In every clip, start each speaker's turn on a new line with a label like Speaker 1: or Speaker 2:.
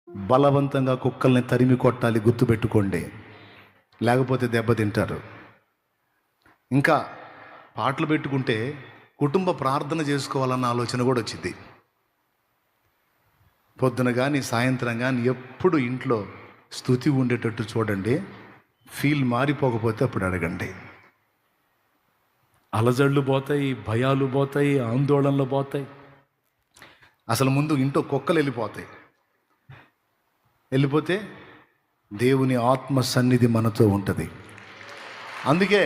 Speaker 1: బలవంతంగా కుక్కల్ని తరిమి కొట్టాలి, గుర్తుపెట్టుకోండి, లేకపోతే దెబ్బతింటారు. ఇంకా పాటలు పెట్టుకుంటే కుటుంబ ప్రార్థన చేసుకోవాలన్న ఆలోచన కూడా వచ్చింది. పొద్దున కానీ సాయంత్రం కానీ ఎప్పుడు ఇంట్లో స్తుతి ఉండేటట్టు చూడండి. ఫీల్ మారిపోకపోతే అప్పుడు అడగండి. అలజడులు పోతాయి, భయాలు పోతాయి, ఆందోళనలు పోతాయి. అసలు ముందు ఇంట్లో కుక్కలు వెళ్ళిపోతే దేవుని ఆత్మ సన్నిధి మనతో ఉంటుంది. అందుకే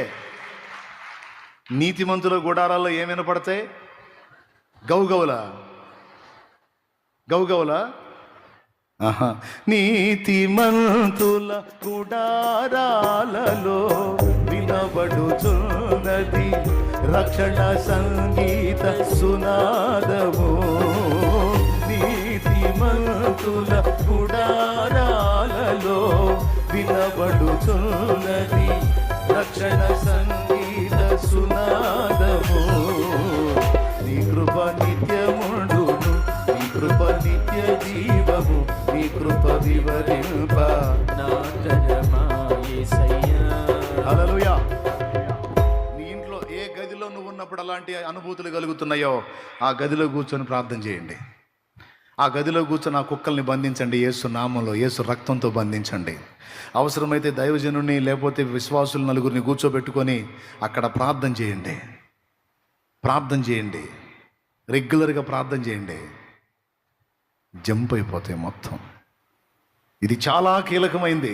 Speaker 1: నీతిమంతుల గుడారాల్లో ఏం వినపడతాయి? గౌగౌల నీతిమంతుల గుడారాలలో వినబడుచున్నది రక్షణ సంగీత సునాదము. నీతిమంతుల గుడారాలలో వినబడుచున్నది రక్షణ సంగీత సునాదము. నీ కృప నిత్యముండును, నీ కృప నిత్య జీవము, నీ కృప వివరింప నా తరమా యేసయ్యా. హల్లెలూయా. నీ ఇంట్లో ఏ గదిలో నువ్వు ఉన్నప్పుడు అలాంటి అనుభూతులు కలుగుతున్నాయో ఆ గదిలో కూర్చొని ప్రార్థన చేయండి. ఆ గదిలో కూర్చొని ఆ కుక్కల్ని బంధించండి. యేసు నామంలో, యేసు రక్తంతో బంధించండి. అవసరమైతే దైవజనుని లేకపోతే విశ్వాసులు నలుగురిని కూర్చోబెట్టుకొని అక్కడ ప్రార్థన చేయండి. రెగ్యులర్గా ప్రార్థన చేయండి. జంప్ అయిపోతాయి మొత్తం. ఇది చాలా కీలకమైంది.